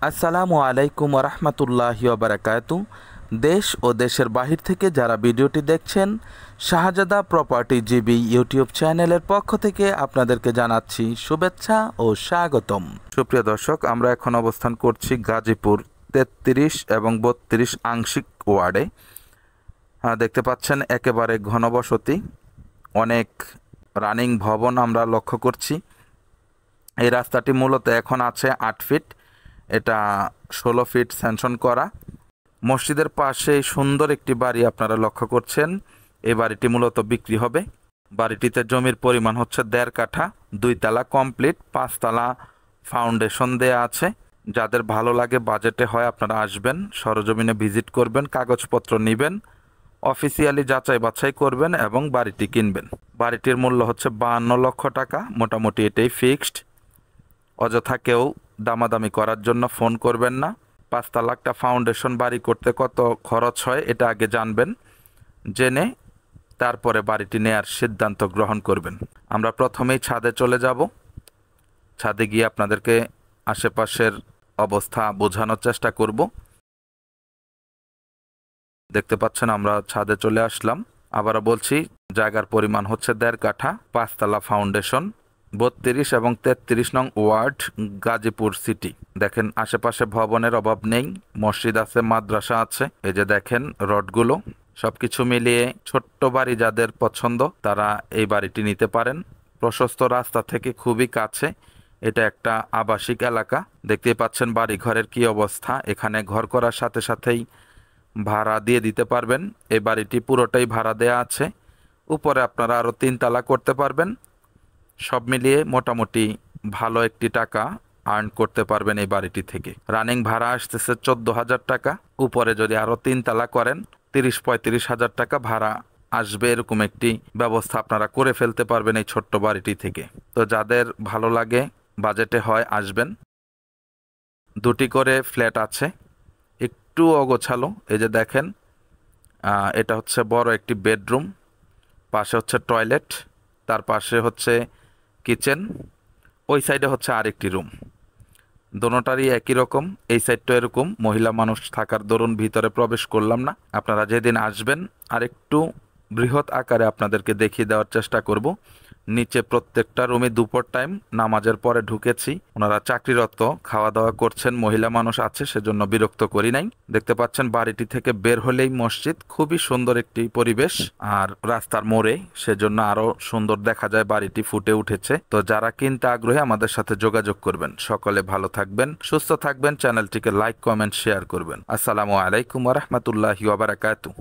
আসসালামু আলাইকুম রহমতুল্লাহি ওবারাকাতু। দেশ ও দেশের বাহির থেকে যারা ভিডিওটি দেখছেন, শাহজাদা প্রপার্টি জিবি ইউটিউব চ্যানেলের পক্ষ থেকে আপনাদেরকে জানাচ্ছি শুভেচ্ছা ও স্বাগতম। সুপ্রিয় দর্শক, আমরা এখন অবস্থান করছি গাজীপুর 33 এবং 32 আংশিক ওয়ার্ডে। দেখতে পাচ্ছেন একেবারে ঘনবসতি, অনেক রানিং ভবন আমরা লক্ষ্য করছি। এই রাস্তাটি মূলত এখন আছে 8 ফিট, এটা 16 ফিট স্যাংশন করা। মসজিদের পাশে সুন্দর একটি বাড়ি আপনারা লক্ষ্য করছেন, এই বাড়িটি মূলত বিক্রি হবে। বাড়িটিতে জমির পরিমাণ হচ্ছে 1.5 কাঠা, 2 তলা কমপ্লিট, 5 তলা ফাউন্ডেশন দেয়া আছে। যাদের ভালো লাগে, বাজেটে হয়, আপনারা আসবেন, সরজমিনে ভিজিট করবেন, কাগজপত্র নেবেন, অফিসিয়ালি যাচাই বাছাই করবেন এবং বাড়িটি কিনবেন। বাড়িটির মূল্য হচ্ছে 52 লক্ষ টাকা, মোটামুটি এটাই ফিক্সড। অযথা কেউ দামাদামি করার জন্য ফোন করবেন না। 5 তলাটা ফাউন্ডেশন বাড়ি করতে কত খরচ হয় এটা আগে জানবেন, জেনে তারপরে বাড়িটি নেয়ার সিদ্ধান্ত গ্রহণ করবেন। আমরা প্রথমেই ছাদে চলে যাব। ছাদে গিয়ে আপনাদেরকে আশেপাশের অবস্থা বোঝানোর চেষ্টা করব। দেখতে পাচ্ছেন আমরা ছাদে চলে আসলাম। আবারও বলছি, জায়গার পরিমাণ হচ্ছে 1.5 কাঠা, 5 তলা ফাউন্ডেশন, 32 এবং 33 নং ওয়ার্ড, গাজীপুর সিটি। দেখেন আশেপাশে ভবনের অভাব নেই, মসজিদ আছে, মাদ্রাসা আছে। এই যে দেখেন রডগুলো, সবকিছু মিলিয়ে ছোট্ট বাড়ি যাদের পছন্দ তারা এই বাড়িটি নিতে পারেন। প্রশস্ত রাস্তা থেকে খুবই কাছে, এটা একটা আবাসিক এলাকা। দেখতেই পাচ্ছেন বাড়ি ঘরের কি অবস্থা। এখানে ঘর করার সাথে সাথেই ভাড়া দিয়ে দিতে পারবেন। এই বাড়িটি পুরোটাই ভাড়া দেয়া আছে। উপরে আপনারা আরও 3 তলা করতে পারবেন। সব মিলিয়ে মোটামুটি ভালো একটি টাকা আর্ন করতে পারবেন এই বাড়িটি থেকে। রানিং ভাড়া আসতেছে 14,000 টাকা। উপরে যদি আরও 3 তলা করেন 30-35 হাজার টাকা ভাড়া আসবে। এরকম একটি ব্যবস্থা আপনারা করে ফেলতে পারবেন এই ছোট্ট বাড়িটি থেকে। তো যাদের ভালো লাগে, বাজেটে হয়, আসবেন। 2টি করে ফ্ল্যাট আছে, একটু অগোছালো। এই যে দেখেন, এটা হচ্ছে বড় একটি বেডরুম, পাশে হচ্ছে টয়লেট, তার পাশে হচ্ছে কিচেন, ওই সাইডে হচ্ছে আরেকটি রুম। দোনোটারই একই রকম। এই সাইডটা এরকম, মহিলা মানুষ থাকার দরুন ভিতরে প্রবেশ করলাম না। আপনারা যেদিন আসবেন আরেকটু বৃহৎ আকারে আপনাদেরকে দেখিয়ে দেওয়ার চেষ্টা করব। নিচে প্রত্যেকটা রুমে দুপুর টাইম নামাজের পরে ঢুকেছি, ওনারা চাকরিরত, খাওয়া দাওয়া করছেন, মহিলা মানুষ আছে, সেজন্য বিরক্ত করি নাই। দেখতে পাচ্ছেন বাড়িটি থেকে বের হলেই মসজিদ, খুবই সুন্দর একটি পরিবেশ, আর রাস্তার মোড়ে, সেজন্য আরো সুন্দর দেখা যায়, বাড়িটি ফুটে উঠেছে। তো যারা কিনতে আগ্রহী আমাদের সাথে যোগাযোগ করবেন। সকলে ভালো থাকবেন, সুস্থ থাকবেন, চ্যানেলটিকে লাইক, কমেন্ট, শেয়ার করবেন। আসসালামু আলাইকুম ওয়া রাহমাতুল্লাহি ওয়া বারাকাতুহু।